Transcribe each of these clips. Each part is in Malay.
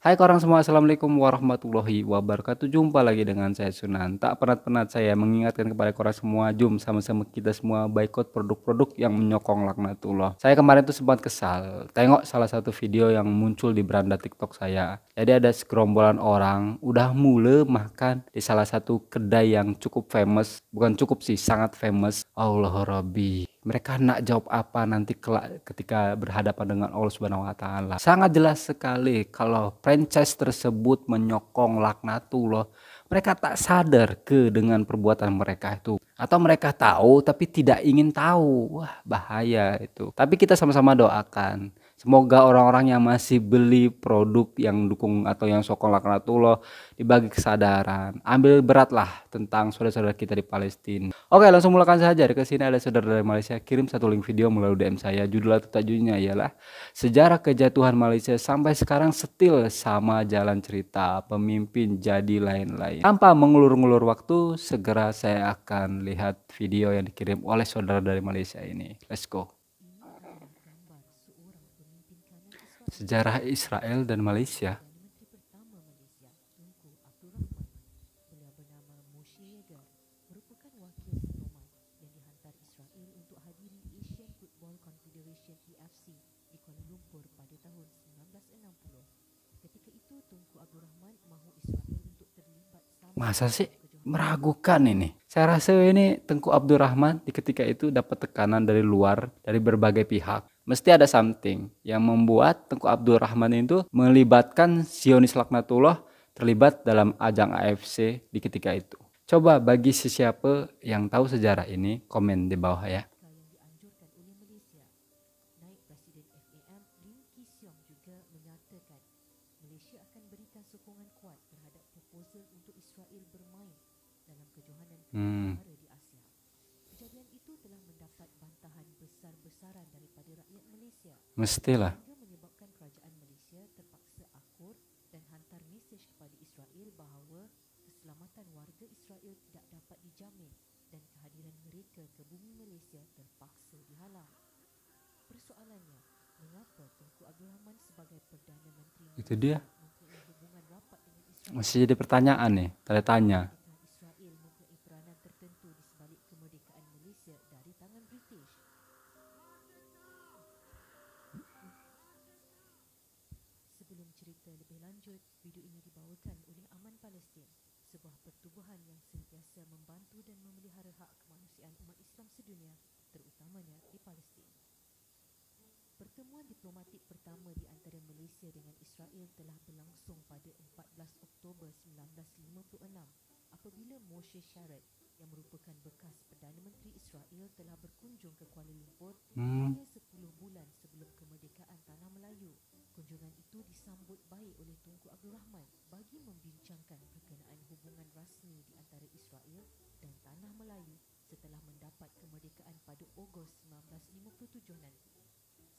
Hai korang semua, Assalamualaikum warahmatullahi wabarakatuh. Jumpa lagi dengan saya Sunan. Tak pernah saya mengingatkan kepada korang semua, jom sama-sama kita semua boikot produk-produk yang menyokong laknatullah. Saya kemarin tuh sempat kesal, tengok salah satu video yang muncul di beranda TikTok saya. Jadi ada segerombolan orang udah mulai makan di salah satu kedai yang cukup famous, bukan cukup sih, sangat famous. Allah Rabbi. Mereka nak jawab apa nanti kelak ketika berhadapan dengan Allah Subhanahu wa taala. Sangat jelas sekali kalau franchise tersebut menyokong laknatullah. Mereka tak sadar dengan perbuatan mereka itu. Atau mereka tahu tapi tidak ingin tahu. Wah, bahaya itu. Tapi kita sama-sama doakan. Semoga orang-orang yang masih beli produk yang dukung atau yang sokong laknatullah dibagi kesadaran. Ambil beratlah tentang saudara-saudara kita di Palestina. Oke, langsung mulakan saja. Di sini ada saudara dari Malaysia kirim satu link video melalui DM saya. Judul atau tajuknya ialah Sejarah Kejatuhan Malaysia sampai sekarang still sama jalan cerita, pemimpin jadi lain-lain. Tanpa mengulur-ngulur waktu, segera saya akan lihat video yang dikirim oleh saudara dari Malaysia ini. Let's go. Sejarah Israel dan Malaysia. Masa sih meragukan ini? Saya rasa ini Tengku Abdurrahman di ketika itu dapat tekanan dari luar, dari berbagai pihak. Mesti ada something yang membuat Tengku Abdurrahman itu melibatkan Zionis Laknatullah terlibat dalam ajang AFC di ketika itu. Coba bagi siapa yang tahu sejarah ini, komen di bawah ya. Mestilah. Itu dia. Masih jadi pertanyaan nih, tanda tanya. Pertemuan diplomatik pertama di antara Malaysia dengan Israel telah berlangsung pada 14 Oktober 1956 apabila Moshe Sharett yang merupakan bekas Perdana Menteri Israel telah berkunjung ke Kuala Lumpur hanya 10 bulan sebelum kemerdekaan Tanah Melayu. Kunjungan itu disambut baik oleh Tunku Abdul Rahman bagi membincangkan berkenaan hubungan rasmi di antara Israel dan Tanah Melayu setelah mendapat kemerdekaan pada Ogos 1957 nanti.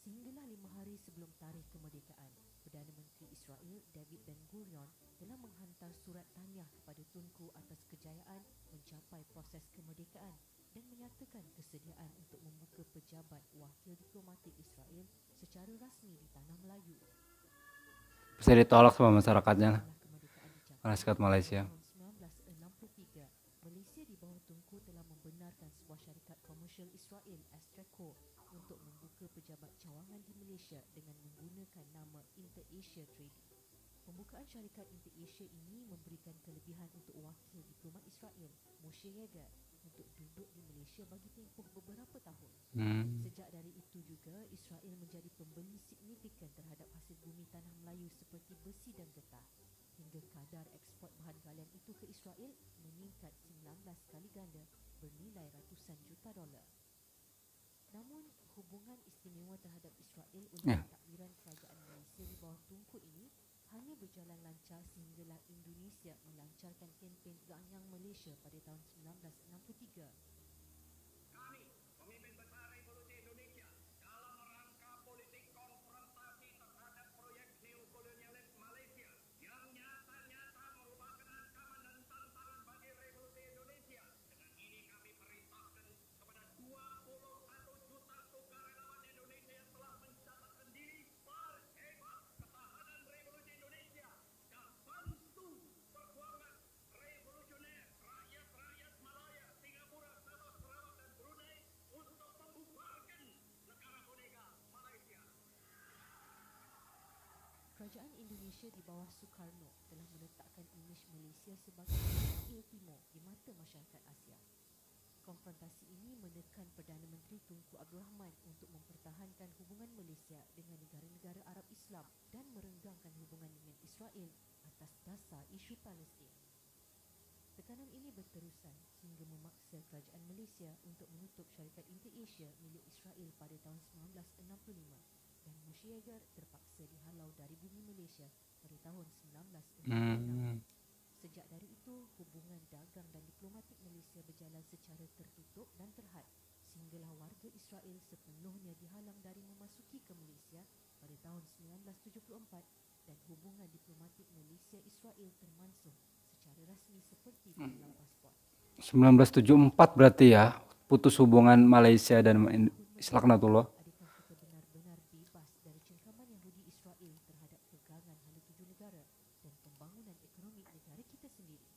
Sehinggalah 5 hari sebelum tarikh kemerdekaan, Perdana Menteri Israel David Ben-Gurion telah menghantar surat tahniah kepada Tunku atas kejayaan mencapai proses kemerdekaan dan menyatakan kesediaan untuk membuka pejabat wakil diplomatik Israel secara rasmi di Tanah Melayu. Bisa ditolak sama masyarakatnya, masyarakat Malaysia. Malaysia di bawah Tunku telah membenarkan sebuah syarikat komersial Israel, Astraco, untuk membuka pejabat cawangan di Malaysia dengan menggunakan nama Inter-Asia Trading. Pembukaan syarikat Inter-Asia ini memberikan kelebihan untuk wakil diplomat Israel, Moshe Yagar, untuk duduk di Malaysia bagi tempoh beberapa tahun. Sejak dari itu juga, Israel menjadi pembeli signifikan terhadap hasil bumi Tanah Melayu seperti besi dan getah. Hingga kadar ekspor bahan galian itu ke Israel meningkat 19 kali ganda bernilai ratusan juta dolar. Namun, hubungan istimewa terhadap Israel oleh takbiran kerajaan Malaysia di bawah Tunku ini hanya berjalan lancar sehinggalah Indonesia melancarkan kempen Ganyang Malaysia pada tahun 1963. Kami, pemimpin besar Revolusi Indonesia, dalam rangka politik konfrontasi terhadap proyek neokolonialis Malaysia yang nyata-nyata merupakan ancaman dan tantangan bagi Revolusi Indonesia. Dengan ini kami perintahkan kepada 21 juta sukarelawan Indonesia yang telah mencatatkan diri perhebat ketahanan Revolusi Indonesia Kerajaan Indonesia di bawah Sukarno telah meletakkan imej Malaysia sebagai Israel Timur di mata masyarakat Asia. Konfrontasi ini menekan Perdana Menteri Tunku Abdul Rahman untuk mempertahankan hubungan Malaysia dengan negara-negara Arab Islam dan merenggangkan hubungan dengan Israel atas dasar isu Palestin. Tekanan ini berterusan sehingga memaksa kerajaan Malaysia untuk menutup syarikat Inter-Asia milik Israel pada tahun 1965 dan Mosyagar terpaksa dihalau dari bumi Malaysia pada tahun 1966. Sejak dari itu, hubungan dagang dan diplomatik Malaysia berjalan secara tertutup dan terhad sehinggalah warga Israel sepenuhnya dihalang dari memasuki ke Malaysia pada tahun 1974 dan hubungan diplomatik Malaysia-Israel termansum secara rasmi seperti dalam pasport. 1974 berarti ya, putus hubungan Malaysia dan Laknatullah. Adakah kita benar-benar bebas dari cengkaman Yahudi Israel terhadap pegangan hala tuju negara dan pembangunan ekonomi negara kita sendiri?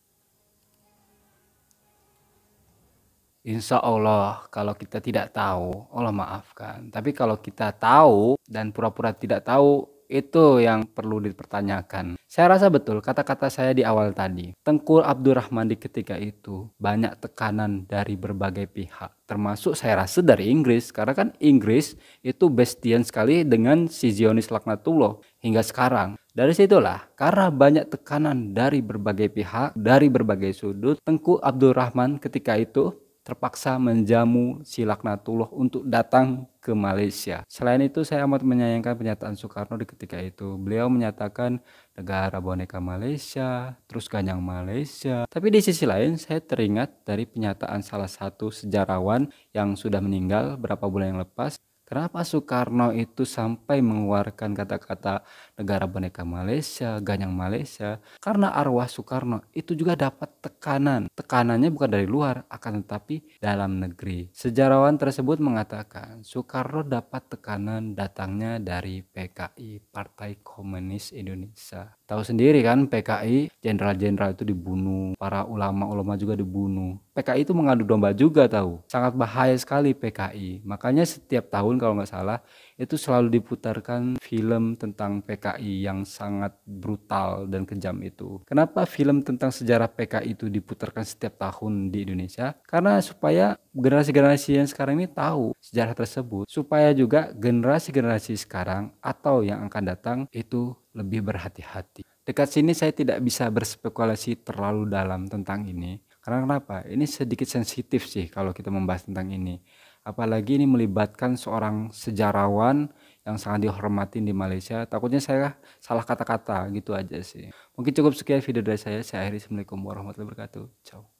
Insya Allah kalau kita tidak tahu, Allah maafkan. Tapi kalau kita tahu dan pura-pura tidak tahu, itu yang perlu dipertanyakan. Saya rasa betul kata-kata saya di awal tadi. Tengku Abdurrahman di ketika itu banyak tekanan dari berbagai pihak. Termasuk saya rasa dari Inggris. Karena kan Inggris itu bestian sekali dengan si Zionis Laknatullah hingga sekarang. Dari situlah, karena banyak tekanan dari berbagai pihak, dari berbagai sudut, Tengku Abdurrahman ketika itu terpaksa menjamu si Laknatullah untuk datang ke Malaysia. Selain itu, saya amat menyayangkan pernyataan Soekarno di ketika itu. Beliau menyatakan negara boneka Malaysia, terus ganyang Malaysia. Tapi di sisi lain, saya teringat dari pernyataan salah satu sejarawan yang sudah meninggal beberapa bulan yang lepas. Kenapa Soekarno itu sampai mengeluarkan kata-kata negara boneka Malaysia, ganyang Malaysia? Karena arwah Soekarno itu juga dapat tekanan. Tekanannya bukan dari luar, akan tetapi dalam negeri. Sejarawan tersebut mengatakan Soekarno dapat tekanan datangnya dari PKI, Partai Komunis Indonesia. Tahu sendiri kan PKI, jenderal-jenderal itu dibunuh, para ulama-ulama juga dibunuh. PKI itu mengadu domba juga tahu. Sangat bahaya sekali PKI. Makanya setiap tahun kalau nggak salah itu selalu diputarkan film tentang PKI yang sangat brutal dan kejam itu. Kenapa film tentang sejarah PKI itu diputarkan setiap tahun di Indonesia? Karena supaya generasi-generasi yang sekarang ini tahu sejarah tersebut. Supaya juga generasi-generasi sekarang atau yang akan datang itu lebih berhati-hati. Dekat sini saya tidak bisa berspekulasi terlalu dalam tentang ini. Karena kenapa? Ini sedikit sensitif sih kalau kita membahas tentang ini. Apalagi ini melibatkan seorang sejarawan yang sangat dihormatin di Malaysia. Takutnya saya salah kata-kata gitu aja sih. Mungkin cukup sekian video dari saya. Saya akhiri. Assalamualaikum warahmatullahi wabarakatuh. Ciao.